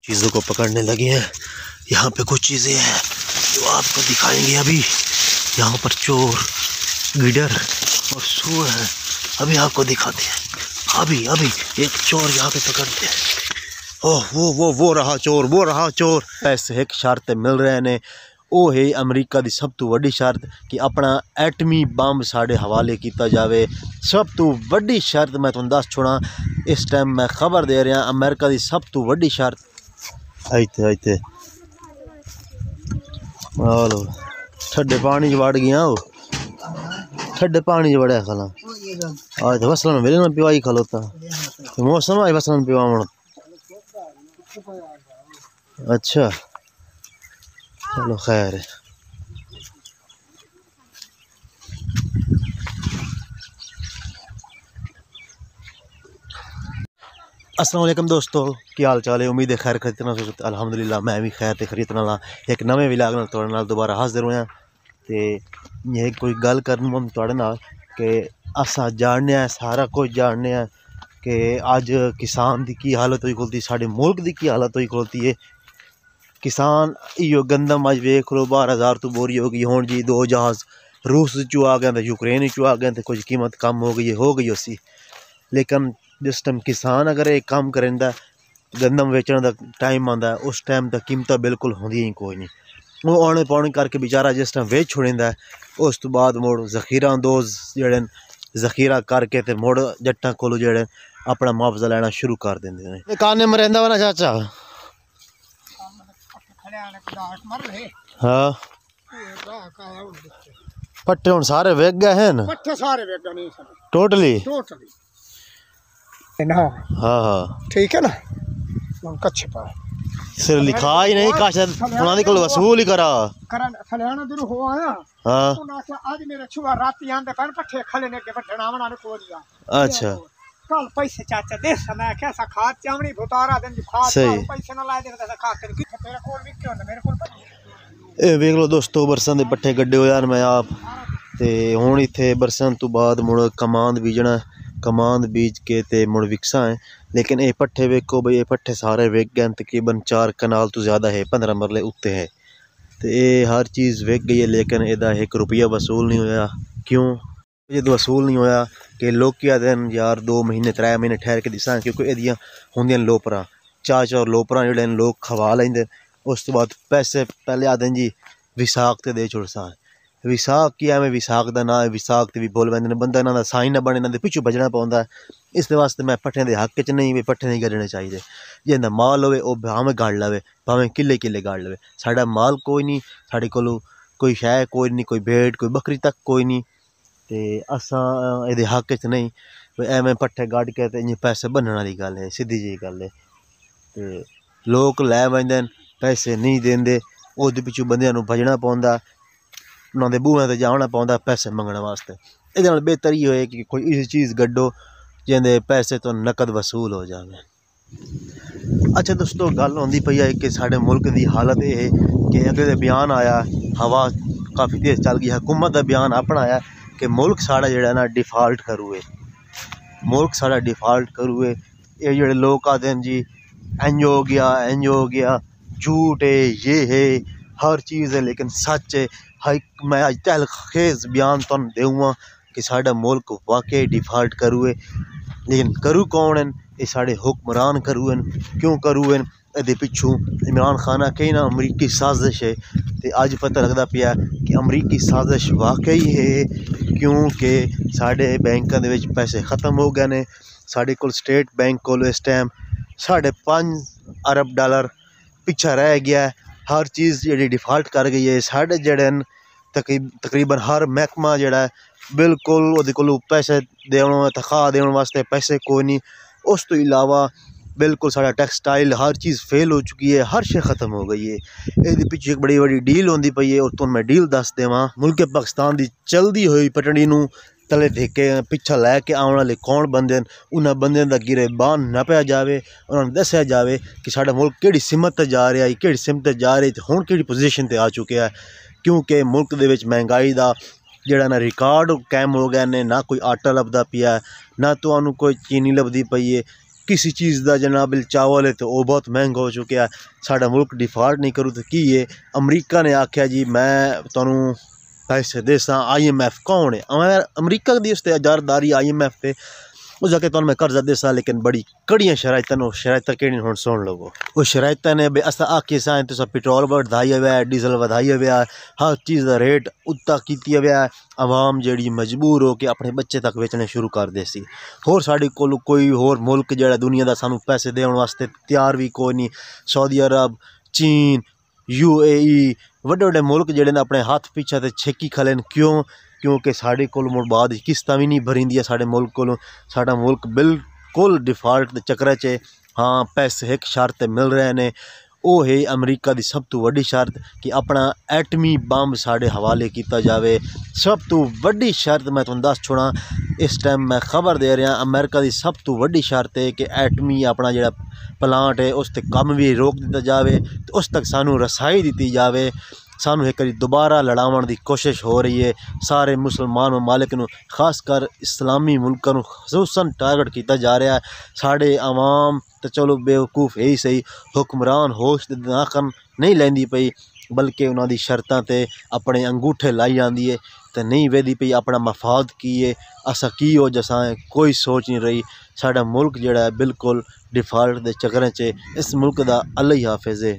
चीज़ों को पकड़ने लगे हैं। यहाँ पे कुछ चीज़ें हैं जो आपको दिखाएंगे अभी। यहाँ पर चोर, गिडर और सूअर है, अभी आपको दिखाते हैं। अभी एक चोर यहाँ पे पकड़ते हैं। ओह वो रहा चोर। पैसे एक शर्त मिल रहे ने, वो है अमरीका की सब तो वड्डी शर्त कि अपना एटमी बंब साढ़े हवाले किया जाए। सब तो वड्डी शर्त मैं तुम दस छोड़ा, इस टाइम मैं खबर दे रहा, अमेरिका की सब तो वड्डी शर्त। इतने ठंडे पानी च वड़ गया, वो ठंडे पानी च वड़िया खला। आज तो फसलों मेरे ना पिवाई खलोता, मौसम आज फसलों पिवावण। अच्छा चलो खैर है। अस्सलाम वालेकुम दोस्तों, क्या हाल चाल है? उम्मीद है खैर खरीदना। अल्हम्दुलिल्लाह मैं भी खैर ते खरीदना ला एक नवे विलाग नाल तुहाडे नाल दोबारा हाजिर होया। ते ये कोई गल करन हम तुहाडे नाल कि असा जानने हैं, सारा कुछ जानने हैं कि अज किसान की की हालत हुई खलोती, साडे मुल्क की हालत हुई खलोती है। किसान इो गंदम अज वेख लो 12,000 तो बोरी हो गई। हुण जी 2 जहाज़ रूस चो आ गए, तो यूक्रेन चो आ गए, तो कुछ कीमत कम हो गई उसी। लेकिन जिस टाइम किसान अगर एक काम करेंदा, गंदम बेचने का टाइम आता है, उस टाइम तक कीमत बिल्कुल होंदी ही कोई नहीं। वो आने पौने करके बेचारा जिस टाइम वेच छोड़ेंदा है, उस तो बाद मुड़ जखीरा अंदोज जड़े जखीरा करके ते मुड़ जट्टां कोलों जड़े अपना मुआवजा लेना शुरू कर देंदे ने। काने में रहिंदा वा ना चाचा? हाँ पट्टे हुण सारे वेच गए हैं, पट्टे सारे वेच गए नहीं टोटली ना। हाँ ठीक है ना, कच्चे पा सिर लिखा ही नहीं, काश उन्होंने कल वसूल ही करा खलियाना दूर हो आया। हाँ उन्होंने आज मेरे छुआ राती आंदे पर पट्टे खले ने के बटना बना को दिया। अच्छा कल पैसे चाचा दे समय कैसा खाद चावनी भुतारा दिन खाद पैसे ना लाए दे खाद तेरे कोल भी क्यों मेरे कोल। ए वेख लो दोस्तों, बरसां दे पट्ठे गड्डे हो यार मैं आप ते हुण इत्थे बरसां तो बाद मुड़ कमांद बीजना, कमांद बीज के ते मुड़ विकसा है। लेकिन ये पट्ठे वेखो बई, ये पट्ठे सारे वेक गए, तकरीबन 4 कनाल तो ज़्यादा है, 15 मरले उत्ते है। तो ये हर चीज़ वेक गई है, लेकिन एदा 1 रुपया वसूल नहीं होया। क्यों जो वसूल नहीं होया कि लोग क्या दिन यार 2 महीने 3 महीने ठहर के दिसा, क्योंकि एदियां होंदियां लोपरां, 4 लोपरां जिहड़े लोग खवा लेंदे। उस तो बाद पैसे पहले आते जी विसाख ते दे छुड़सा। विसाख की एवं विसाख का ना है, विसाख ते भी बोल पैंदे ने, बंदा इन्हां दा साईं ना बने, इन्हां दे पिछू बजना पौंदा है। इस वास्ते मैं पट्ठे के हक च नहीं भी पट्ठे नहीं गढ़ने चाहिए। जिंदा माल होवे वो भावें गढ़ लवे, भावें किले गढ़ लवे। साडा माल कोई नहीं, साढ़े कोलों कोई शै कोई नहीं, कोई भेड़ कोई बकरी तक कोई नहीं, ते असां इहदे हक च नहीं एवं पट्ठे गढ़ के ते पैसे बनने वाली गल है, सीधी जी गल है। ते लोग लै वंदे पैसे नहीं देंदे, ओहदे पिछू बंदियां नूं भजना पौंदा, उन्होंने बूहें ते जाना पौंदा पैसे मंगने वास्ते। ये बेहतर ही होए कि कोई ऐसी चीज़ गड्डो जिंदे पैसे तो नकद वसूल हो जाए। अच्छा दोस्तों, गल होंदी पई है कि साढ़े मुल्क की हालत ये है कि अगे बयान आया, हवा काफ़ी तेज़ चल गई, हुकूमत का बयान अपना आया कि मुल्क साढ़ा जेड़ा ना डिफाल्ट करूए, मुल्क साढ़ा डिफाल्ट करूए। ये जोड़े लोग आते हैं जी इंज हो गया, झूठ है, ये है, हर चीज़ है, लेकिन सच है। हाई मैं अज तहलखेज़ बयान तुम दूँगा कि साढ़ा मुल्क वाकई डिफाल्ट करूए। लेकिन करू कौन हैं? ये साढ़े हुक्मरान करूएन। क्यों करूएन? ये पिछू इमरान खान कहीं ना अमरीकी साजिश है, तो अज पता लगता पाया कि अमरीकी साजिश वाकई है, क्योंकि साढ़े बैंकों के पैसे ख़त्म हो गए ने। साढ़े कोल स्टेट बैंक को इस टाइम $5.5 अरब पिछा रह गया है। हर चीज़ जी डिफाल्ट कर गई है। साढ़े जड़े तकरीबन हर महकमा जड़ा है बिल्कुल वो कोल पैसे देने तनख्वाह देने वास्ते पैसे कोई नहीं। उस तो इलावा बिल्कुल साढ़ा टैक्सटाइल हर चीज़ फेल हो चुकी है, हर शे ख़त्म हो गई है। ये पिछे एक बड़ी डील होंदी पई है, और तुम मैं डील दस देवां। मुल्क पाकिस्तान की चलती हुई पटड़ी नूं तले ढेके पिछा लैके आने वाले कौन बंदे, उन्होंने बंदे का गिरेबान नपया जाए, उन्होंने दसिया जाए कि साढ़ा मुल्क किहड़ी सिमत जा रहा है, किहड़ी सिमत जा रही, तो हुण किहड़ी पोजीशन ते आ चुका है। क्योंकि मुल्क दे विच महंगाई का जड़ा ना रिकॉर्ड कायम हो गए ने, ना कोई आटा लभदा पिया, ना तो कोई चीनी लभदी पई है। किसी चीज़ का जनाबिल चावल है तो वह बहुत महंगा हो चुका है। साडा मुल्क डिफाल्ट नहीं करूँ तो की है। अमरीका ने आख्या जी मैं तुहानू पैसे देसा। IMF कौन है? अमरीका दी उसते इजारदारी IMF पे उस जाके तुहानू मैं कर्जा देसा, लेकिन बड़ी कड़ियाँ शराइतां। वो शराइतां केड़ी हुण सुन लवो। वो शराइतां ने बे असां आखे सां तुसां पेट्रोल वधाया हुआ है, डीजल वधाया हुआ है, हर चीज़ का रेट उत्ता कीता हुआ है। आवाम जिहड़ी मजबूर हो के अपने बच्चे तक बेचने शुरू कर दे सी। होर साडे कोल कोई होर मुल्क जिहड़ा दुनिया दा सानू पैसे देने वास्ते तैयार भी कोई नहीं। सऊदी अरब, चीन, UAE वड्डे वड्डे मुल्क जिहड़े ने अपने हाथ पीछे ते छेकी खले न। क्यों? क्योंकि साढ़े कोल मुड़ बाद किस्तां भी नहीं भरिंदियां साढ़े मुल्क कोलों। साढ़ा मुल्क बिल्कुल डिफाल्ट दे चक्कर च। हाँ, पैसे एक शर्त मिल रहे ने, वो है अमरीका की सब तो वड्डी शर्त कि अपना एटमी बंब साढ़े हवाले किया जाए। सब तो वड्डी शर्त मैं तुहानू दस छोड़ा, इस टाइम मैं खबर दे रहा। अमेरिका की सब तो वड्डी शर्त है कि एटमी अपना जिहड़ा प्लांट है उस ते कम भी रोक दिता जाए, तो उस तक सानू रसाई दी जाए। सानू एक बारी दोबारा लड़ावन की कोशिश हो रही है। सारे मुसलमान ममालिक नू, खासकर इस्लामी मुल्कों नू खसूसन टारगेट किया जा रहा है। साढ़े आवाम तो चलो बेवकूफ़ है ही सही, हुक्मरान होश दे नाखन नहीं लैंदी पई, बल्कि उन्होंने शर्तां ते अपने अंगूठे लाई जाती है तो नहीं वेदी पई अपना मफाद की है। असा की हो जसा कोई सोच नहीं रही। साडा मुल्क जिहड़ा है बिल्कुल डिफाल्ट दे चक्करें च। इस मुल्क दा अल्लाह ही हाफिज़ है।